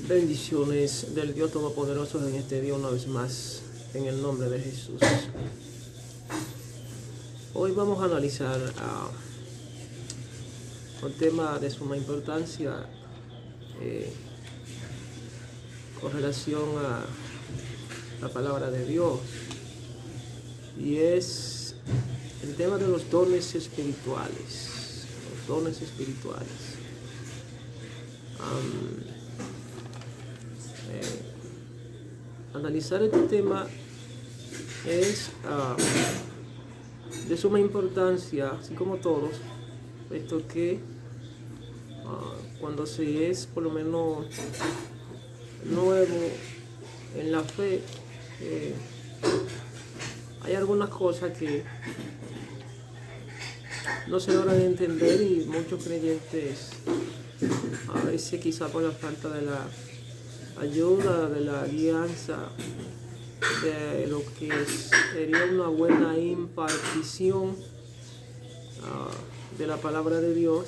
Bendiciones del Dios Todopoderoso en este día una vez más, en el nombre de Jesús. Hoy vamos a analizar un tema de suma importancia con relación a la palabra de Dios, y es el tema de los dones espirituales. Los dones espirituales. Analizar este tema es de suma importancia, así como todos, puesto que cuando se es por lo menos nuevo en la fe, hay algunas cosas que no se logran entender, y muchos creyentes a veces, quizá por la falta de la ayuda, de la guianza, de lo que sería una buena impartición de la palabra de Dios,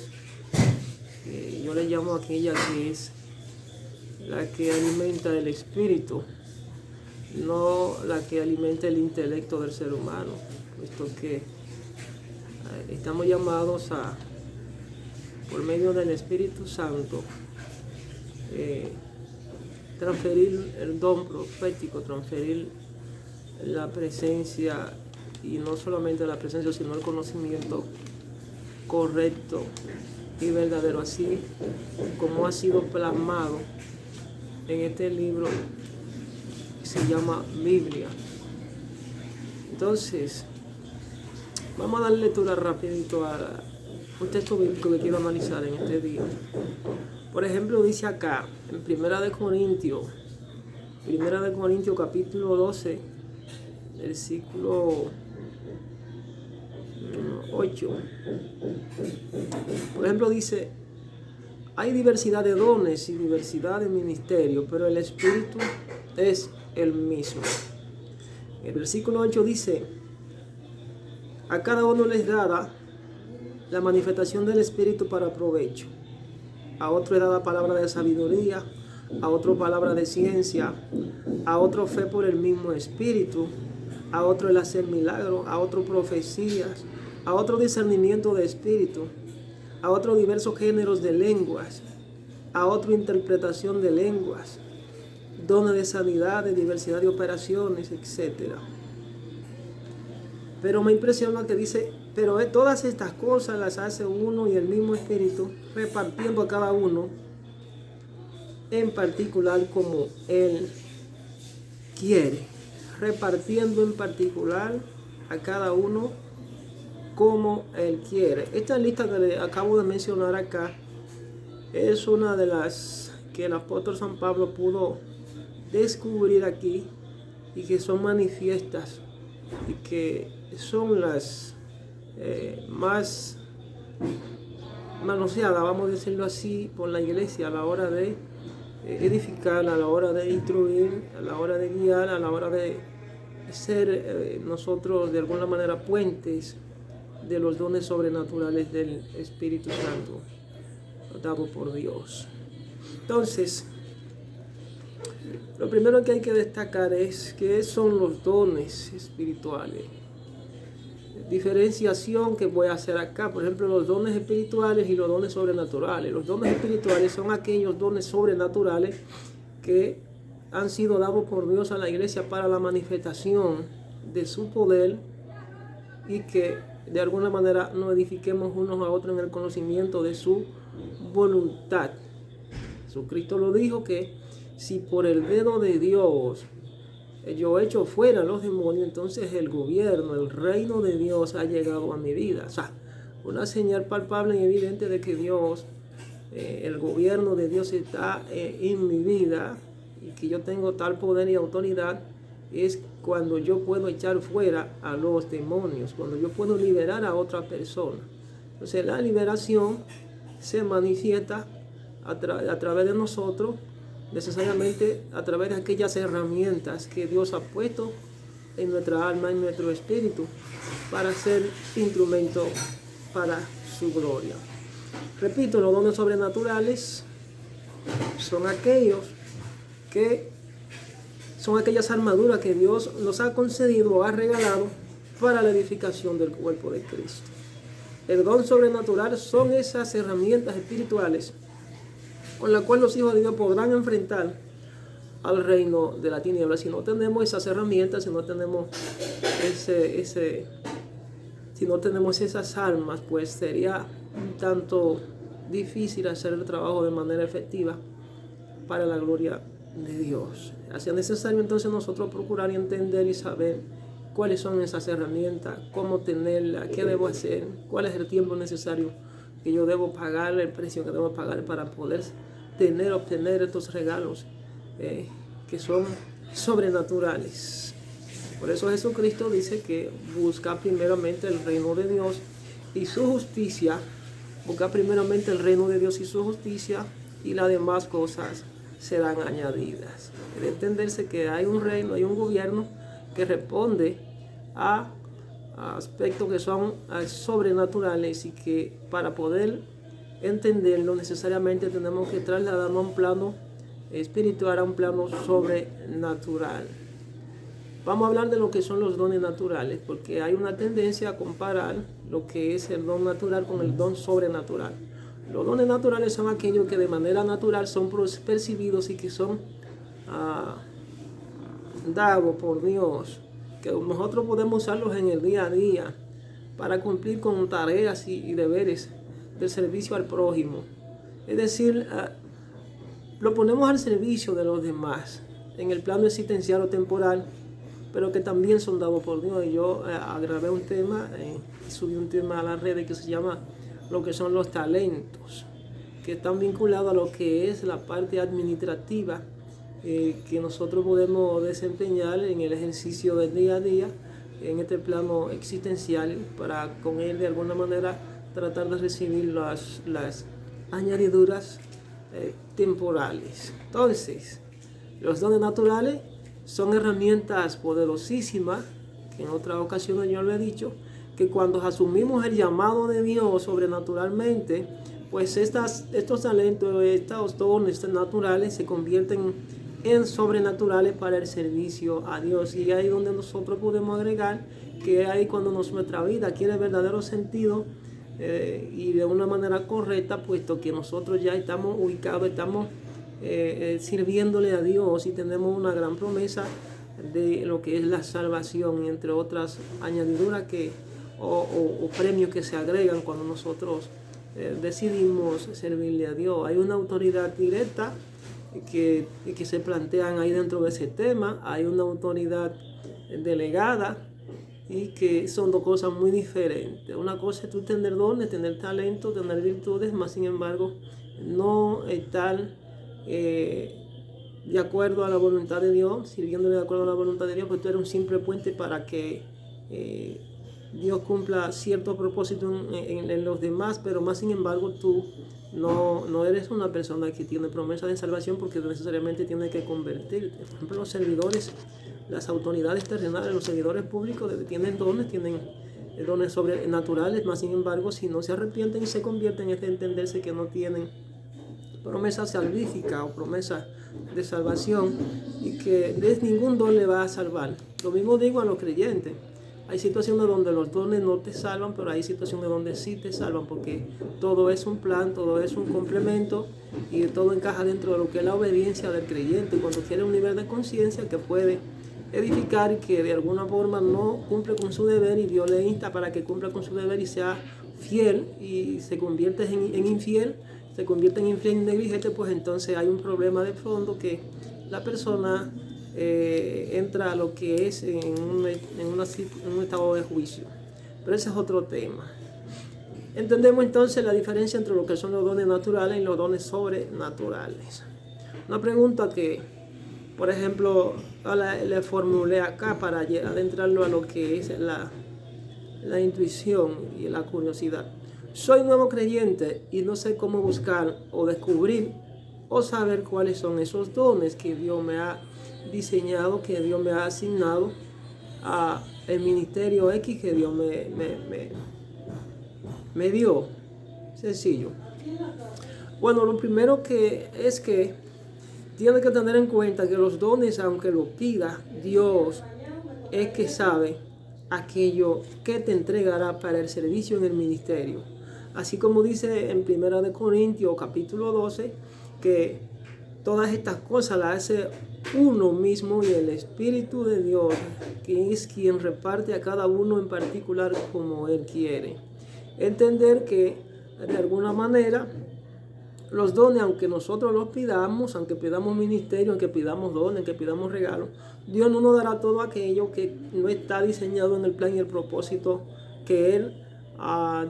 yo le llamo aquella que es la que alimenta el espíritu, no la que alimenta el intelecto del ser humano, puesto que estamos llamados a, por medio del Espíritu Santo, transferir el don profético, transferir la presencia, y no solamente la presencia, sino el conocimiento correcto y verdadero, así como ha sido plasmado en este libro que se llama Biblia. Entonces, vamos a dar lectura rapidito a un texto bíblico que quiero analizar en este día. Por ejemplo, dice acá en Primera de Corintios capítulo 12, versículo 8. Por ejemplo, dice: hay diversidad de dones y diversidad de ministerios, pero el Espíritu es el mismo. El versículo 8 dice: a cada uno les dada la manifestación del Espíritu para provecho. A otro es dada palabra de sabiduría, a otro palabra de ciencia, a otro fe por el mismo Espíritu, a otro el hacer milagros, a otro profecías, a otro discernimiento de espíritu, a otro diversos géneros de lenguas, a otro interpretación de lenguas, dones de sanidad, de diversidad de operaciones, etc. Pero me impresiona que dice: pero todas estas cosas las hace uno y el mismo Espíritu, repartiendo a cada uno en particular como Él quiere. Repartiendo en particular a cada uno como Él quiere. Esta lista que le acabo de mencionar acá es una de las que el apóstol San Pablo pudo descubrir aquí, y que son manifiestas, y que son las más manoseadas, vamos a decirlo así, por la iglesia a la hora de edificar, a la hora de instruir, a la hora de guiar, a la hora de ser nosotros de alguna manera puentes de los dones sobrenaturales del Espíritu Santo dado por Dios. Entonces, lo primero que hay que destacar es qué son los dones espirituales. Diferenciación que voy a hacer acá: por ejemplo, los dones espirituales y los dones sobrenaturales. Los dones espirituales son aquellos dones sobrenaturales que han sido dados por Dios a la iglesia para la manifestación de su poder, y que de alguna manera nos edifiquemos unos a otros en el conocimiento de su voluntad. Jesucristo lo dijo, que si por el dedo de Dios yo echo fuera los demonios, entonces el gobierno, el reino de Dios ha llegado a mi vida. O sea, una señal palpable y evidente de que Dios, el gobierno de Dios está en mi vida, y que yo tengo tal poder y autoridad, es cuando yo puedo echar fuera a los demonios, cuando yo puedo liberar a otra persona. Entonces la liberación se manifiesta a través de nosotros, necesariamente a través de aquellas herramientas que Dios ha puesto en nuestra alma, en nuestro espíritu, para ser instrumento para su gloria. Repito, los dones sobrenaturales son aquellos que son aquellas armaduras que Dios nos ha concedido o ha regalado para la edificación del cuerpo de Cristo. El don sobrenatural son esas herramientas espirituales con las cuales los hijos de Dios podrán enfrentar al reino de la tiniebla. Si no tenemos esas herramientas, si no tenemos esas armas, pues sería un tanto difícil hacer el trabajo de manera efectiva para la gloria de Dios. Así es necesario entonces nosotros procurar y entender y saber cuáles son esas herramientas, cómo tenerlas, qué debo hacer, cuál es el tiempo necesario que yo debo pagar, el precio que debo pagar para poder obtener estos regalos que son sobrenaturales. Por eso Jesucristo dice que busca primeramente el reino de Dios y su justicia, busca primeramente el reino de Dios y su justicia, y las demás cosas serán añadidas. Debe entenderse que hay un reino, hay un gobierno que responde a aspectos que son sobrenaturales, y que para poder entenderlo necesariamente tenemos que trasladarlo a un plano espiritual, a un plano sobrenatural. Vamos a hablar de lo que son los dones naturales, porque hay una tendencia a comparar lo que es el don natural con el don sobrenatural. Los dones naturales son aquellos que de manera natural son percibidos y que son dados por Dios, que nosotros podemos usarlos en el día a día para cumplir con tareas y deberes del servicio al prójimo. Es decir, lo ponemos al servicio de los demás en el plano existencial o temporal, pero que también son dados por Dios. Y yo grabé un tema, subí un tema a las redes que se llama lo que son los talentos, que están vinculados a lo que es la parte administrativa que nosotros podemos desempeñar en el ejercicio del día a día, en este plano existencial, para con él de alguna manera tratar de recibir las añadiduras temporales. Entonces, los dones naturales son herramientas poderosísimas, que en otras ocasiones yo lo he dicho, que cuando asumimos el llamado de Dios sobrenaturalmente, pues estos talentos, estos dones naturales se convierten en sobrenaturales para el servicio a Dios. Y ahí donde nosotros podemos agregar que ahí cuando nuestra vida adquiere verdadero sentido y de una manera correcta, puesto que nosotros ya estamos ubicados, estamos sirviéndole a Dios y tenemos una gran promesa de lo que es la salvación, y entre otras añadiduras o premios que se agregan cuando nosotros decidimos servirle a Dios. Hay una autoridad directa que se plantean ahí dentro de ese tema, hay una autoridad delegada, y que son dos cosas muy diferentes. Una cosa es tú tener dones, tener talento, tener virtudes, más sin embargo no estar de acuerdo a la voluntad de Dios, sirviéndole de acuerdo a la voluntad de Dios, pues tú eres un simple puente para que Dios cumpla ciertos propósitos en los demás, pero más sin embargo tú no eres una persona que tiene promesa de salvación, porque necesariamente tiene que convertirte. Por ejemplo, los servidores, las autoridades terrenales, los servidores públicos tienen dones sobrenaturales, más sin embargo si no se arrepienten y se convierten, es de entenderse que no tienen promesa salvífica o promesa de salvación, y que ningún don le va a salvar. Lo mismo digo a los creyentes. Hay situaciones donde los dones no te salvan, pero hay situaciones donde sí te salvan, porque todo es un plan, todo es un complemento, y todo encaja dentro de lo que es la obediencia del creyente. Cuando tiene un nivel de conciencia que puede edificar y que de alguna forma no cumple con su deber, y Dios le insta para que cumpla con su deber y sea fiel, y se convierte en infiel, se convierte en infiel y negligente, pues entonces hay un problema de fondo, que la persona entra a lo que es en un estado de juicio. Pero ese es otro tema. Entendemos entonces la diferencia entre lo que son los dones naturales y los dones sobrenaturales. Una pregunta que, por ejemplo, le formulé acá para adentrarlo a lo que es la intuición y la curiosidad. Soy nuevo creyente y no sé cómo buscar o descubrir o saber cuáles son esos dones que Dios me ha diseñado, que Dios me ha asignado a el ministerio X que Dios me dio. Sencillo. Bueno, lo primero que es que Tienes que tener en cuenta que los dones, aunque lo pida, Dios es que sabe aquello que te entregará para el servicio en el ministerio. Así como dice en 1 Corintios capítulo 12, que todas estas cosas las hace uno mismo y el Espíritu de Dios, que es quien reparte a cada uno en particular como Él quiere. Entender que de alguna manera los dones, aunque nosotros los pidamos, aunque pidamos ministerio, aunque pidamos dones, aunque pidamos regalos, Dios no nos dará todo aquello que no está diseñado en el plan y el propósito que Él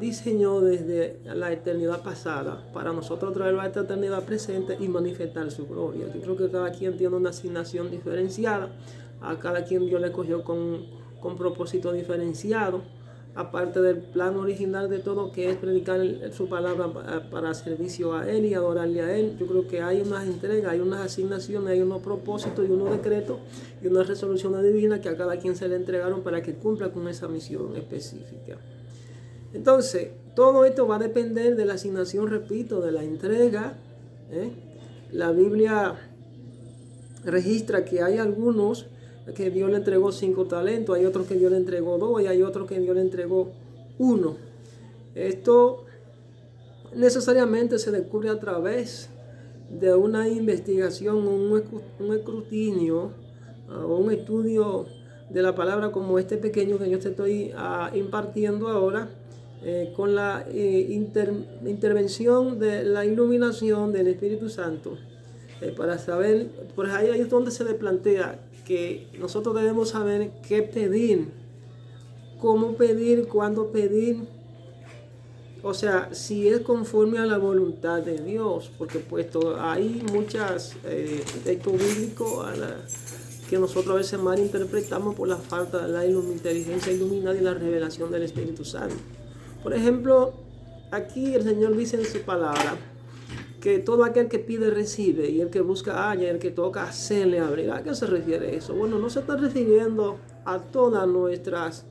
diseñó desde la eternidad pasada para nosotros traerlo a esta eternidad presente y manifestar su gloria. Yo creo que cada quien tiene una asignación diferenciada, a cada quien Dios le escogió con propósito diferenciado, aparte del plan original de todo, que es predicar su palabra para servicio a Él y adorarle a Él. Yo creo que hay unas entregas, hay unas asignaciones, hay unos propósitos y unos decretos y unas resoluciones divinas que a cada quien se le entregaron para que cumpla con esa misión específica. Entonces, todo esto va a depender de la asignación, repito, de la entrega. La Biblia registra que hay algunos que Dios le entregó 5 talentos, hay otros que Dios le entregó 2 y hay otros que Dios le entregó 1. Esto necesariamente se descubre a través de una investigación, un escrutinio o un estudio de la palabra como este pequeño que yo te estoy impartiendo ahora, con la intervención de la iluminación del Espíritu Santo, para saber, por ahí es donde se le plantea que nosotros debemos saber qué pedir, cómo pedir, cuándo pedir, o sea, si es conforme a la voluntad de Dios, porque puesto hay muchas textos bíblicos que nosotros a veces malinterpretamos por la falta de la inteligencia iluminada y la revelación del Espíritu Santo. Por ejemplo, aquí el Señor dice en su palabra que todo aquel que pide recibe, y el que busca halla, y el que toca se le abrirá. ¿A qué se refiere eso? Bueno, no se está refiriendo a todas nuestras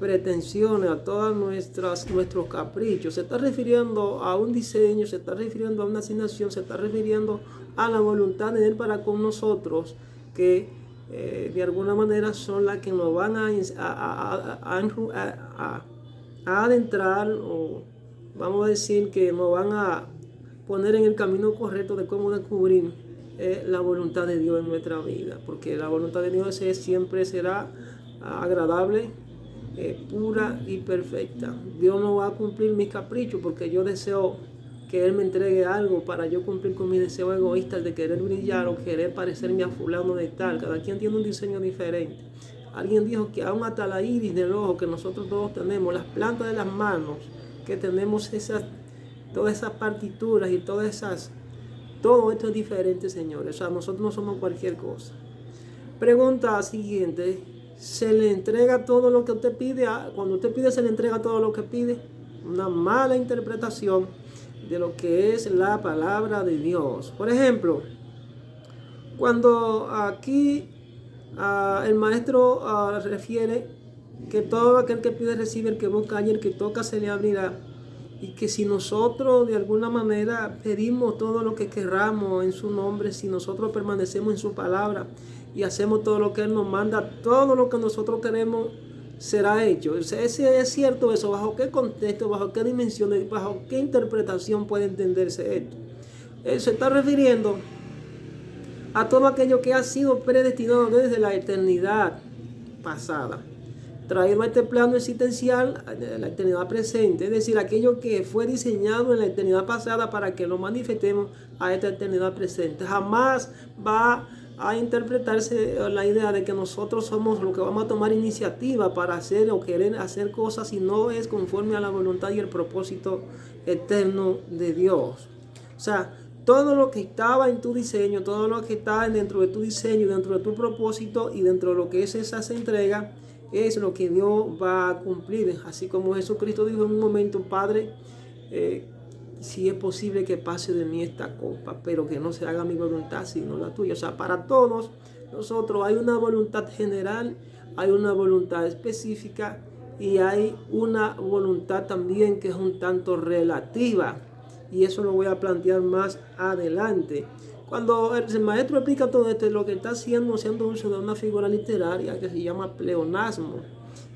pretensiones, a todos nuestros caprichos. Se está refiriendo a un diseño, se está refiriendo a una asignación, se está refiriendo a la voluntad de Él para con nosotros, que de alguna manera son las que nos van a adentrar, o vamos a decir que nos van a poner en el camino correcto de cómo descubrir la voluntad de Dios en nuestra vida, porque la voluntad de Dios siempre será agradable, pura y perfecta. Dios no va a cumplir mis caprichos porque yo deseo que Él me entregue algo para yo cumplir con mi deseo egoísta de querer brillar o querer parecerme a fulano de tal. Cada quien tiene un diseño diferente. Alguien dijo que aún hasta la iris del ojo que nosotros todos tenemos, las plantas de las manos, que tenemos todas esas partituras y todo esto es diferente, señores. O sea, nosotros no somos cualquier cosa. Pregunta siguiente: ¿se le entrega todo lo que usted pide? Cuando usted pide, ¿se le entrega todo lo que pide? Una mala interpretación de lo que es la palabra de Dios. Por ejemplo, cuando aquí el maestro refiere que todo aquel que pide recibe, el que busca halla, el que toca se le abrirá, y que si nosotros de alguna manera pedimos todo lo que querramos en su nombre, si nosotros permanecemos en su palabra y hacemos todo lo que Él nos manda, todo lo que nosotros queremos será hecho. O sea, ¿es cierto eso? ¿Bajo qué contexto, bajo qué dimensiones, bajo qué interpretación puede entenderse esto? Él se está refiriendo a todo aquello que ha sido predestinado desde la eternidad pasada, traído a este plano existencial, a la eternidad presente, es decir, aquello que fue diseñado en la eternidad pasada para que lo manifestemos a esta eternidad presente. Jamás va a interpretarse la idea de que nosotros somos los que vamos a tomar iniciativa para hacer o querer hacer cosas, si no es conforme a la voluntad y el propósito eterno de Dios. O sea, todo lo que estaba en tu diseño, todo lo que está dentro de tu diseño, dentro de tu propósito y dentro de lo que es esas entregas, es lo que Dios va a cumplir. Así como Jesucristo dijo en un momento: Padre, si es posible que pase de mí esta copa, pero que no se haga mi voluntad sino la tuya. O sea, para todos nosotros hay una voluntad general, hay una voluntad específica y hay una voluntad también que es un tanto relativa. Y eso lo voy a plantear más adelante. Cuando el maestro explica todo esto, lo que está haciendo uso de una figura literaria que se llama pleonasmo,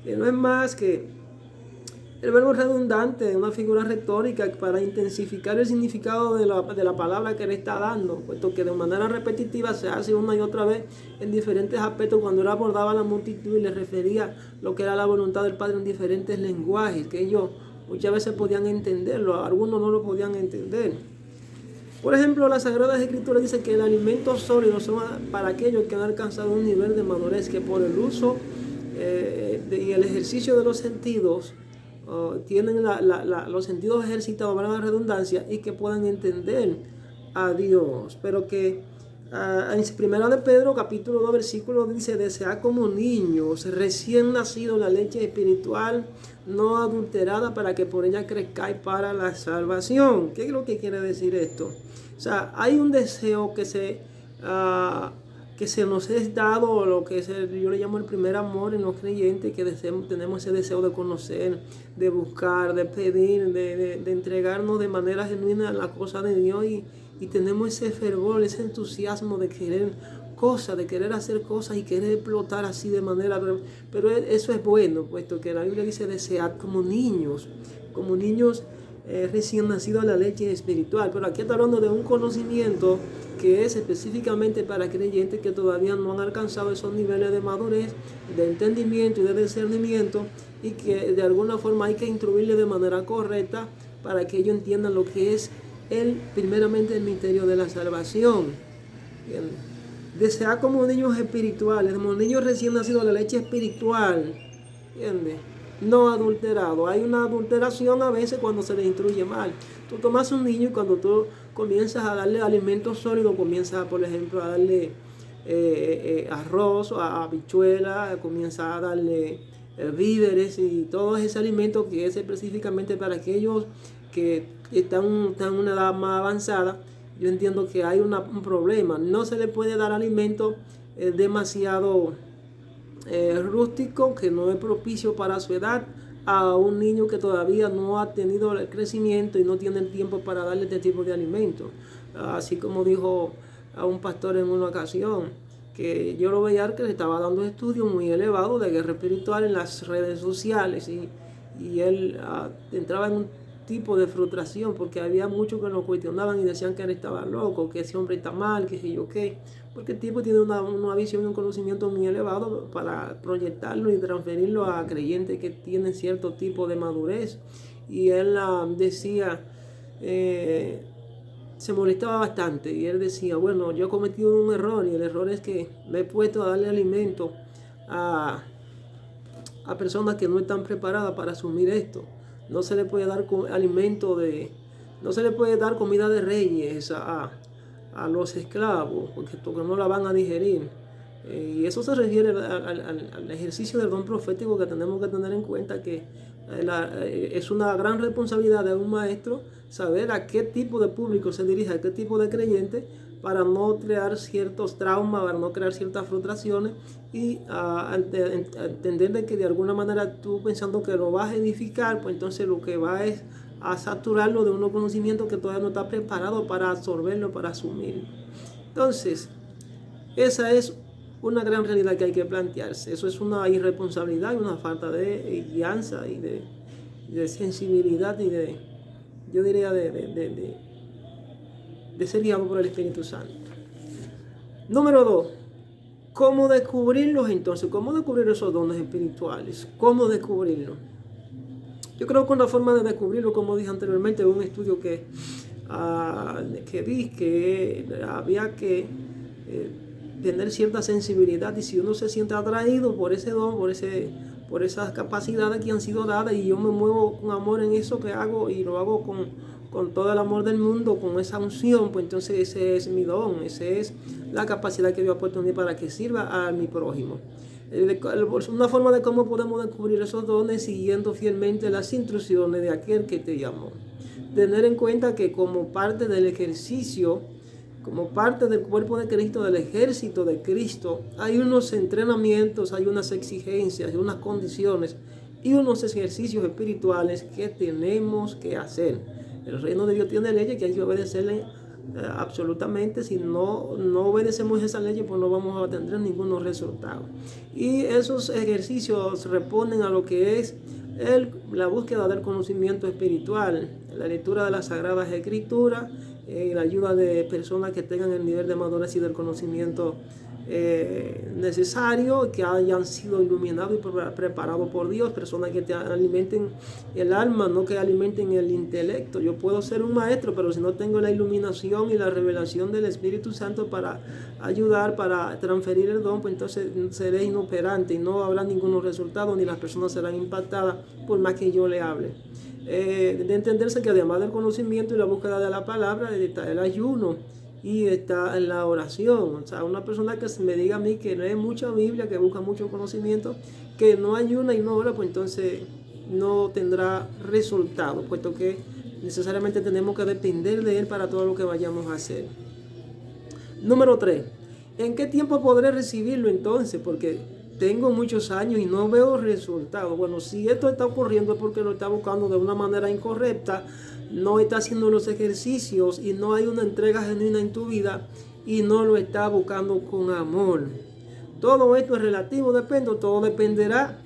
que no es más que el verbo redundante, una figura retórica para intensificar el significado de la palabra que le está dando, puesto que de manera repetitiva se hace una y otra vez en diferentes aspectos cuando él abordaba a la multitud y le refería lo que era la voluntad del Padre en diferentes lenguajes, que ellos muchas veces podían entenderlo, algunos no lo podían entender. Por ejemplo, las Sagradas Escrituras dicen que el alimento sólido son para aquellos que han alcanzado un nivel de madurez que por el uso y el ejercicio de los sentidos tienen los sentidos ejercitados, para la redundancia, y que puedan entender a Dios. Pero que en primera de Pedro, capítulo 2, versículo dice: desead como niños recién nacidos la leche espiritual no adulterada, para que por ella crezcáis para la salvación. ¿Qué es lo que quiere decir esto? O sea, hay un deseo que se nos es dado, lo que yo le llamo el primer amor en los creyentes, que tenemos ese deseo de conocer, de buscar, de pedir, de entregarnos de manera genuina a la cosa de Dios, y tenemos ese fervor, ese entusiasmo de querer cosas, de querer hacer cosas y querer explotar así de manera. Pero eso es bueno, puesto que la Biblia dice: desead como niños recién nacidos a la leche espiritual. Pero aquí está hablando de un conocimiento que es específicamente para creyentes que todavía no han alcanzado esos niveles de madurez, de entendimiento y de discernimiento, y que de alguna forma hay que instruirles de manera correcta para que ellos entiendan lo que es primeramente el misterio de la salvación. Bien. Desear como niños espirituales, como niños recién nacidos a la leche espiritual, ¿entiendes? No adulterado. Hay una adulteración a veces cuando se le instruye mal. Tú tomas un niño y cuando tú comienzas a darle alimentos sólidos, comienzas, por ejemplo, a darle arroz, habichuela, comienzas a darle víveres y todo ese alimento que es específicamente para aquellos que están en una edad más avanzada. Yo entiendo que hay un problema. No se le puede dar alimento demasiado rústico, que no es propicio para su edad, a un niño que todavía no ha tenido el crecimiento y no tiene el tiempo para darle este tipo de alimento. Así como dijo a un pastor en una ocasión, que yo lo veía que le estaba dando estudios muy elevados de guerra espiritual en las redes sociales, y él entraba en un tipo de frustración porque había muchos que lo cuestionaban y decían que él estaba loco, que ese hombre está mal, que sé yo qué, porque el tipo tiene una visión y un conocimiento muy elevado para proyectarlo y transferirlo a creyentes que tienen cierto tipo de madurez. Y él decía, se molestaba bastante, y él decía: bueno, yo he cometido un error, y el error es que me he puesto a darle alimento a personas que no están preparadas para asumir esto. No se le puede dar no se le puede dar comida de reyes a los esclavos, porque no la van a digerir. Y eso se refiere al ejercicio del don profético, que tenemos que tener en cuenta que es una gran responsabilidad de un maestro saber a qué tipo de público se dirige, a qué tipo de creyente, para no crear ciertos traumas, para no crear ciertas frustraciones, y entender de que de alguna manera tú, pensando que lo vas a edificar, pues entonces lo que va es a saturarlo de unos conocimientos que todavía no está preparado para absorberlo, para asumir. Entonces, esa es una gran realidad que hay que plantearse. Eso es una irresponsabilidad y una falta de guianza y de sensibilidad y yo diría de ser guiado por el Espíritu Santo. Número 2. ¿Cómo descubrirlos entonces? ¿Cómo descubrir esos dones espirituales? ¿Cómo descubrirlos? Yo creo que una forma de descubrirlo, como dije anteriormente, un estudio que vi que había que tener cierta sensibilidad, y si uno se siente atraído por ese don, por esas capacidades que han sido dadas, y yo me muevo con amor en eso que hago, y lo hago con todo el amor del mundo, con esa unción, pues entonces ese es mi don, esa es la capacidad que Dios ha puesto en mí para que sirva a mi prójimo. Una forma de cómo podemos descubrir esos dones: siguiendo fielmente las instrucciones de aquel que te llamó. Tener en cuenta que como parte del ejercicio, como parte del cuerpo de Cristo, del ejército de Cristo, hay unos entrenamientos, hay unas exigencias, hay unas condiciones y unos ejercicios espirituales que tenemos que hacer. El reino de Dios tiene leyes que hay que obedecerle absolutamente. Si no obedecemos esa ley, pues no vamos a tener ningún resultado. Y esos ejercicios responden a lo que es la búsqueda del conocimiento espiritual, la lectura de las Sagradas Escrituras, la ayuda de personas que tengan el nivel de madurez y del conocimiento necesario, que hayan sido iluminados y preparados por Dios, personas que te alimenten el alma, no que alimenten el intelecto. Yo puedo ser un maestro, pero si no tengo la iluminación y la revelación del Espíritu Santo para ayudar, para transferir el don, pues entonces seré inoperante y no habrá ningún resultado, ni las personas serán impactadas por más que yo le hable. De entenderse que además del conocimiento y la búsqueda de la palabra, está el ayuno y está en la oración. O sea, una persona que me diga a mí que lee mucha Biblia, que busca mucho conocimiento, que no ayuna y no ora, pues entonces no tendrá resultado, puesto que necesariamente tenemos que depender de él para todo lo que vayamos a hacer. Número 3. ¿En qué tiempo podré recibirlo entonces? Porque tengo muchos años y no veo resultados. Bueno, si esto está ocurriendo es porque lo está buscando de una manera incorrecta, no está haciendo los ejercicios y no hay una entrega genuina en tu vida y no lo está buscando con amor. Todo esto es relativo, todo dependerá.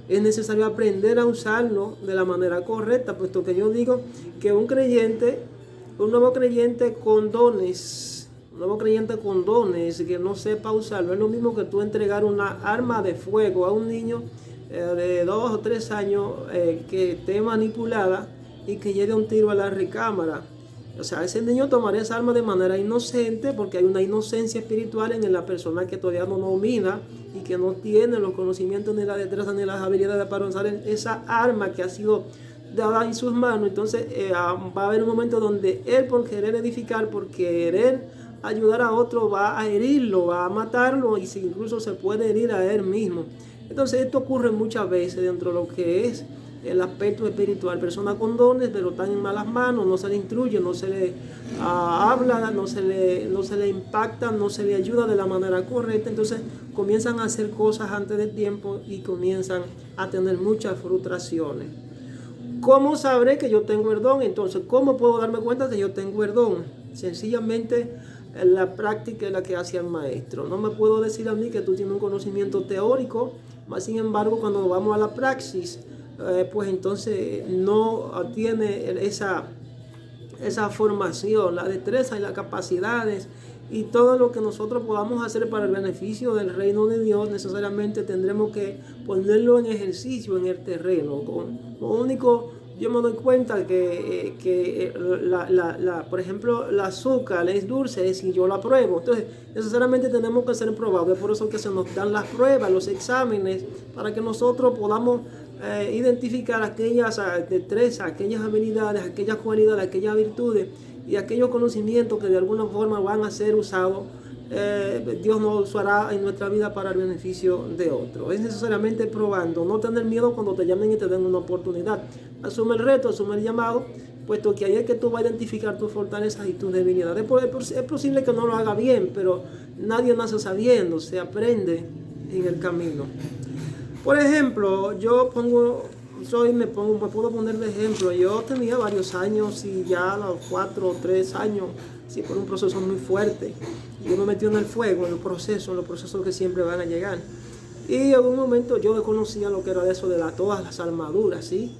Es necesario aprender a usarlo de la manera correcta, puesto que yo digo que un nuevo creyente con dones, que no sepa usarlo, es lo mismo que tú entregar una arma de fuego a un niño de 2 o 3 años que esté manipulada y que lleve un tiro a la recámara. O sea, ese niño tomaría esa arma de manera inocente, porque hay una inocencia espiritual en la persona que todavía no domina y que no tiene los conocimientos, ni la destreza, ni las habilidades para usar esa arma que ha sido dada en sus manos. Entonces va a haber un momento donde él, por querer edificar, por querer ayudar a otro, va a herirlo, va a matarlo, y incluso se puede herir a él mismo. Entonces esto ocurre muchas veces dentro de lo que es el aspecto espiritual. Personas con dones, pero están en malas manos, no se le instruye, no se le habla, no se le impacta, no se le ayuda de la manera correcta. Entonces comienzan a hacer cosas antes de tiempo y comienzan a tener muchas frustraciones. ¿Cómo sabré que yo tengo el don? Entonces, ¿cómo puedo darme cuenta de que yo tengo el don? Sencillamente, la práctica es la que hace al maestro. No me puedo decir a mí que tú tienes un conocimiento teórico, más sin embargo, cuando vamos a la praxis, pues entonces no tiene esa formación, la destreza y las capacidades y todo lo que nosotros podamos hacer para el beneficio del reino de Dios. Necesariamente tendremos que ponerlo en ejercicio en el terreno. Lo único, yo me doy cuenta que por ejemplo, el azúcar es dulce si yo la pruebo. Entonces, necesariamente tenemos que ser probados. Es por eso que se nos dan las pruebas, los exámenes, para que nosotros podamos identificar aquellas destrezas, aquellas habilidades, aquellas cualidades, aquellas virtudes y aquellos conocimientos que de alguna forma van a ser usados. Dios nos usará en nuestra vida para el beneficio de otros. Es necesariamente probando, no tener miedo cuando te llamen y te den una oportunidad. Asume el reto, asume el llamado, puesto que ahí es que tú vas a identificar tus fortalezas y tus debilidades. Es posible que no lo haga bien, pero nadie nace sabiendo, se aprende en el camino. Por ejemplo, me puedo poner de ejemplo. Yo tenía varios años y ya a los 4 o 3 años, sí, por un proceso muy fuerte. Yo me metí en el fuego, en los procesos que siempre van a llegar. Y en un momento yo desconocía lo que era eso de todas las armaduras, ¿sí?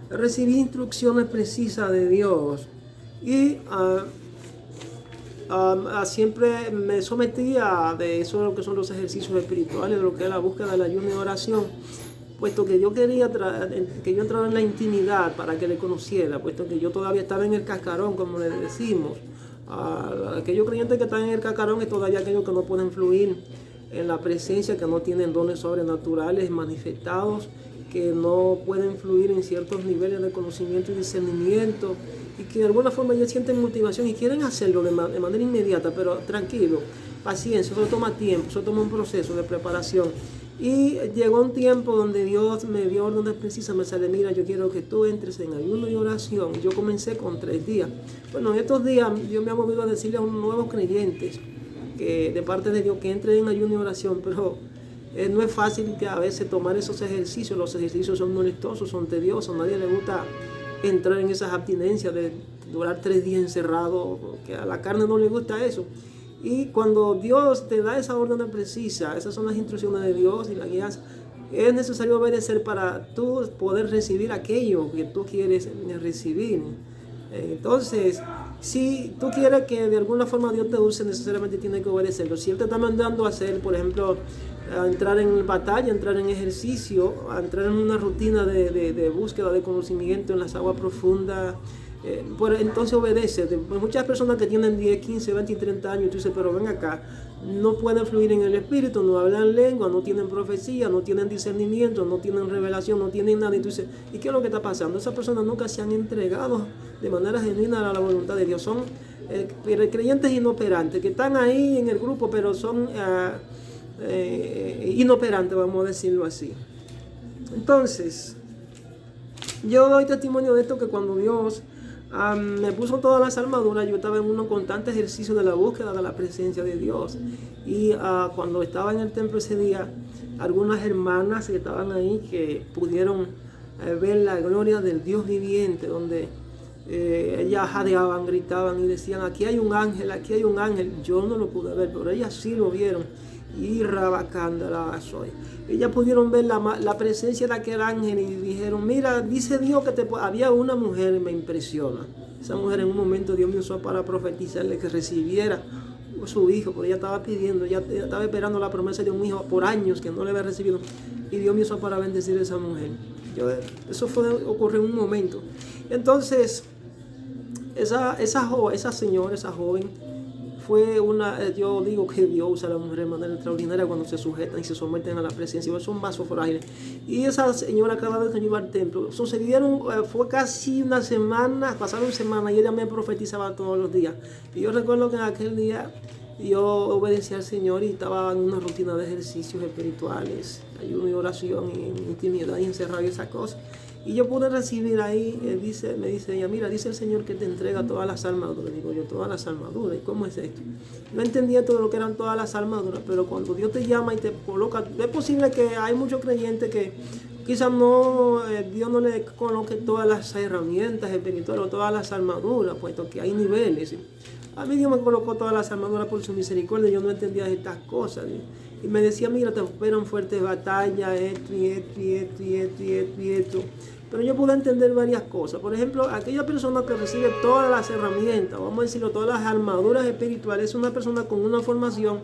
Recibí instrucciones precisas de Dios y siempre me sometía de eso, lo que son los ejercicios espirituales, de lo que es la búsqueda del ayuno y oración, puesto que yo quería que yo entrara en la intimidad para que le conociera, puesto que yo todavía estaba en el cascarón, como le decimos. Aquellos creyentes que están en el cascarón es todavía aquellos que no pueden fluir en la presencia, que no tienen dones sobrenaturales manifestados, que no pueden fluir en ciertos niveles de conocimiento y discernimiento, y que de alguna forma ya sienten motivación y quieren hacerlo de manera inmediata, pero tranquilo, paciencia, eso toma tiempo, eso toma un proceso de preparación. Y llegó un tiempo donde Dios me dio órdenes precisas, me sale, mira, yo quiero que tú entres en ayuno y oración. Yo comencé con 3 días. Bueno, en estos días Dios me ha movido a decirle a unos nuevos creyentes que de parte de Dios que entren en ayuno y oración, pero no es fácil que a veces tomar esos ejercicios. Los ejercicios son molestosos, son tediosos, a nadie le gusta entrar en esas abstinencias de durar 3 días encerrado, porque a la carne no le gusta eso. Y cuando Dios te da esa orden precisa, esas son las instrucciones de Dios y las guías, es necesario obedecer para tú poder recibir aquello que tú quieres recibir. Entonces, si tú quieres que de alguna forma Dios te use, necesariamente tienes que obedecerlo. Si Él te está mandando a hacer, por ejemplo, a entrar en batalla, a entrar en ejercicio, a entrar en una rutina de búsqueda de conocimiento en las aguas profundas, entonces obedece. Muchas personas que tienen 10, 15, 20 y 30 años, tú dices, pero ven acá, no pueden fluir en el espíritu, no hablan lengua, no tienen profecía, no tienen discernimiento, no tienen revelación, no tienen nada. Y tú dices, ¿y qué es lo que está pasando? Esas personas nunca se han entregado de manera genuina a la voluntad de Dios. Son creyentes inoperantes, que están ahí en el grupo, pero son inoperantes, vamos a decirlo así. Entonces, yo doy testimonio de esto, que cuando Dios me puso todas las armaduras, yo estaba en un constante ejercicio de la búsqueda de la presencia de Dios. Y cuando estaba en el templo ese día, algunas hermanas que estaban ahí, que pudieron ver la gloria del Dios viviente, donde ellas jadeaban, gritaban y decían, aquí hay un ángel, aquí hay un ángel. Yo no lo pude ver, pero ellas sí lo vieron. Y rabacándola soy. Ellas pudieron ver la presencia de aquel ángel y dijeron, mira, dice Dios que había una mujer, y me impresiona. Esa mujer en un momento Dios me usó para profetizarle que recibiera su hijo, porque ella estaba pidiendo, ella estaba esperando la promesa de un hijo por años que no le había recibido, y Dios me usó para bendecir a esa mujer. Eso ocurrió en un momento. Entonces, esa señora, esa joven, fue yo digo que Dios usa a la mujer de manera extraordinaria cuando se sujetan y se someten a la presencia. Son vasos frágiles. Y esa señora, cada vez que yo iba al templo, fue casi una semana, pasaron semanas, y ella me profetizaba todos los días. Y yo recuerdo que en aquel día yo obedecía al Señor y estaba en una rutina de ejercicios espirituales, ayuno y oración y intimidad y encerrado y esas cosas. Y yo pude recibir ahí, me dice ella, mira, dice el Señor que te entrega todas las armaduras. Digo yo, todas las armaduras, ¿y cómo es esto? No entendía todo lo que eran todas las armaduras, pero cuando Dios te llama y te coloca, es posible que hay muchos creyentes que quizás Dios no le coloque todas las herramientas espirituales o todas las armaduras, puesto que hay niveles. A mí Dios me colocó todas las armaduras por su misericordia, yo no entendía estas cosas. Y me decía, mira, te esperan fuertes batallas, esto y esto y esto y esto y esto y esto. Pero yo pude entender varias cosas. Por ejemplo, aquella persona que recibe todas las herramientas, vamos a decirlo, todas las armaduras espirituales, es una persona con una formación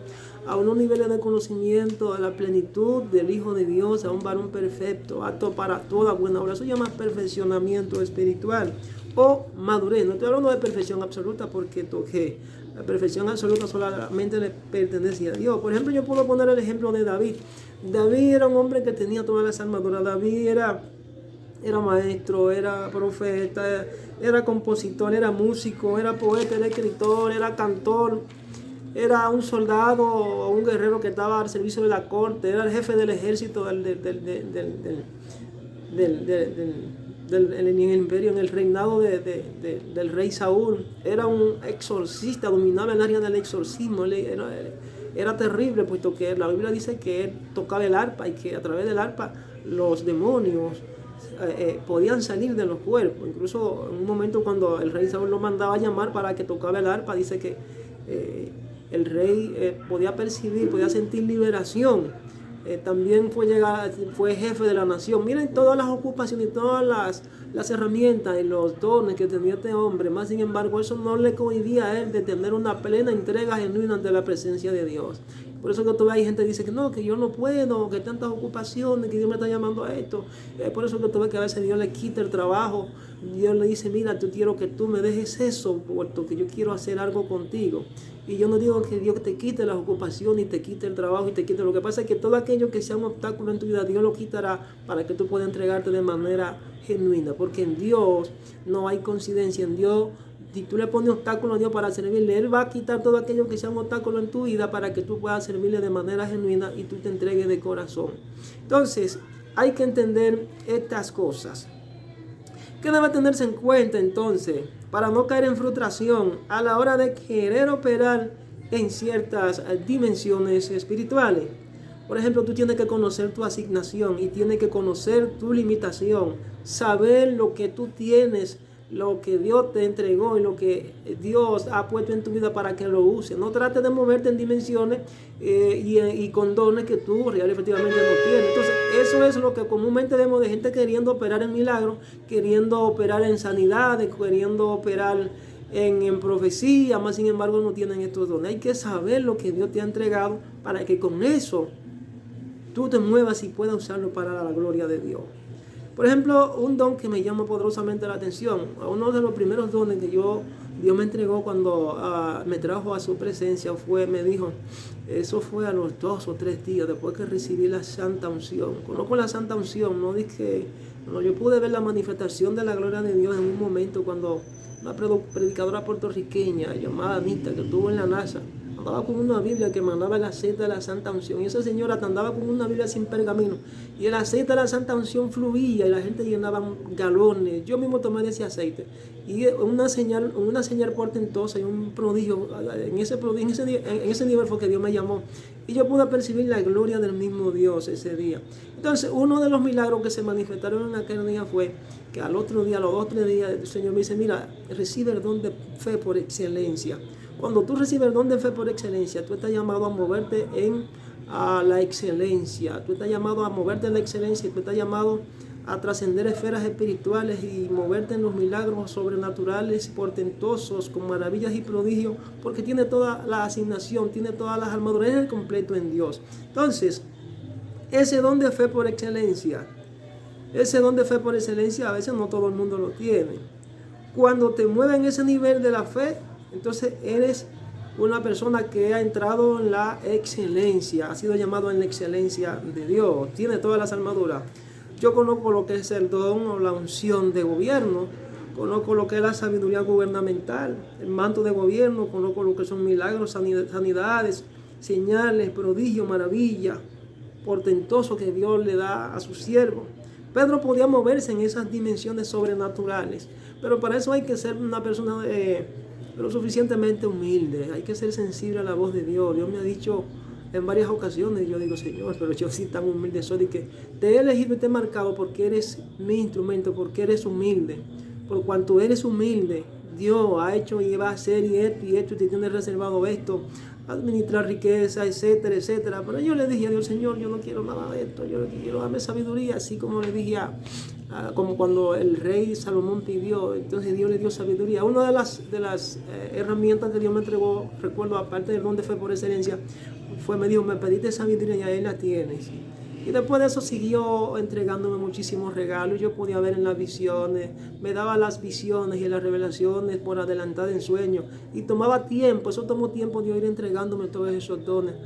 a unos niveles de conocimiento, a la plenitud del Hijo de Dios, a un varón perfecto, apto para toda buena obra. Eso se llama perfeccionamiento espiritual o madurez. No estoy hablando de perfección absoluta, porque la perfección absoluta solamente le pertenece a Dios. Por ejemplo, yo puedo poner el ejemplo de David. David era un hombre que tenía todas las armaduras. David era maestro, era profeta, era compositor, era músico, era poeta, era escritor, era cantor, era un soldado o un guerrero que estaba al servicio de la corte, era el jefe del ejército en el imperio, en el reinado del rey Saúl. Era un exorcista, dominaba el área del exorcismo. Era terrible, puesto que la Biblia dice que él tocaba el arpa y que a través del arpa los demonios podían salir de los cuerpos. Incluso en un momento, cuando el rey Saúl lo mandaba a llamar para que tocara el arpa, dice que el rey podía percibir, podía sentir liberación. También fue jefe de la nación. Miren todas las ocupaciones y todas las herramientas y los dones que tenía este hombre. Más sin embargo, eso no le cohibía a él de tener una plena entrega genuina ante la presencia de Dios. Por eso que todavía hay gente que dice que no, que yo no puedo, que tantas ocupaciones, que Dios me está llamando a esto. Por eso que tú ves que a veces Dios le quita el trabajo. Dios le dice, mira, yo quiero que tú me dejes eso, porque yo quiero hacer algo contigo. Y yo no digo que Dios te quite las ocupaciones y te quite el trabajo y te quite. Lo que pasa es que todo aquello que sea un obstáculo en tu vida, Dios lo quitará para que tú puedas entregarte de manera genuina. Porque en Dios no hay coincidencia. En Dios, si tú le pones obstáculos a Dios para servirle, Él va a quitar todo aquello que sea un obstáculo en tu vida para que tú puedas servirle de manera genuina y tú te entregues de corazón. Entonces, hay que entender estas cosas. ¿Qué debe tenerse en cuenta entonces para no caer en frustración a la hora de querer operar en ciertas dimensiones espirituales? Por ejemplo, tú tienes que conocer tu asignación y tienes que conocer tu limitación, saber lo que tú tienes, lo que Dios te entregó y lo que Dios ha puesto en tu vida para que lo uses. No trates de moverte en dimensiones y con dones que tú real efectivamente no tienes. Entonces, eso es lo que comúnmente vemos de gente queriendo operar en milagros, queriendo operar en sanidades, queriendo operar en profecía, más sin embargo no tienen estos dones. Hay que saber lo que Dios te ha entregado para que con eso tú te muevas y puedas usarlo para la gloria de Dios. Por ejemplo, un don que me llama poderosamente la atención, uno de los primeros dones que Dios me entregó cuando me trajo a su presencia me dijo, eso fue a los 2 o 3 días después que recibí la santa unción. Conozco la santa unción, no dije, no, yo pude ver la manifestación de la gloria de Dios en un momento cuando una predicadora puertorriqueña llamada Anita, que estuvo en la NASA, andaba con una Biblia que mandaba el aceite de la santa unción, y esa señora andaba con una Biblia sin pergamino, y el aceite de la santa unción fluía y la gente llenaba galones. Yo mismo tomé de ese aceite, y una señal portentosa y un prodigio, en ese nivel fue que Dios me llamó, y yo pude percibir la gloria del mismo Dios ese día. Entonces, uno de los milagros que se manifestaron en aquel día fue que al otro día, a los 2 o 3 días, el Señor me dice, mira, recibe el don de fe por excelencia. Cuando tú recibes el don de fe por excelencia, tú estás llamado a moverte a la excelencia. Tú estás llamado a moverte en la excelencia, tú estás llamado a trascender esferas espirituales y moverte en los milagros sobrenaturales, portentosos, con maravillas y prodigios, porque tiene toda la asignación, tiene todas las armaduras, es el completo en Dios. Entonces, ese don de fe por excelencia, a veces no todo el mundo lo tiene. Cuando te mueves en ese nivel de la fe, entonces eres una persona que ha entrado en la excelencia, ha sido llamado en la excelencia de Dios, tiene todas las armaduras. Yo conozco lo que es el don o la unción de gobierno, conozco lo que es la sabiduría gubernamental, el manto de gobierno, conozco lo que son milagros, sanidades, señales, prodigios, maravillas, portentosos que Dios le da a sus siervos. Pedro podía moverse en esas dimensiones sobrenaturales, pero para eso hay que ser una persona lo suficientemente humilde, hay que ser sensible a la voz de Dios. Dios me ha dicho en varias ocasiones, yo digo, Señor, pero yo sí tan humilde soy, de que te he elegido y te he marcado porque eres mi instrumento, porque eres humilde. Por cuanto eres humilde, Dios ha hecho y va a hacer y esto, y te tiene reservado esto, administrar riqueza, etcétera, etcétera. Pero yo le dije a Dios, Señor, yo no quiero nada de esto, yo quiero darme sabiduría, así como le dije como cuando el rey Salomón pidió, entonces Dios le dio sabiduría. Una de las herramientas que Dios me entregó, recuerdo, aparte del don de fe por excelencia, me dijo, me pediste sabiduría y ahí la tienes. Y después de eso siguió entregándome muchísimos regalos. Yo podía ver en las visiones, me daba las visiones y las revelaciones por adelantado en sueños. Y tomaba tiempo, eso tomó tiempo de ir entregándome todos esos dones.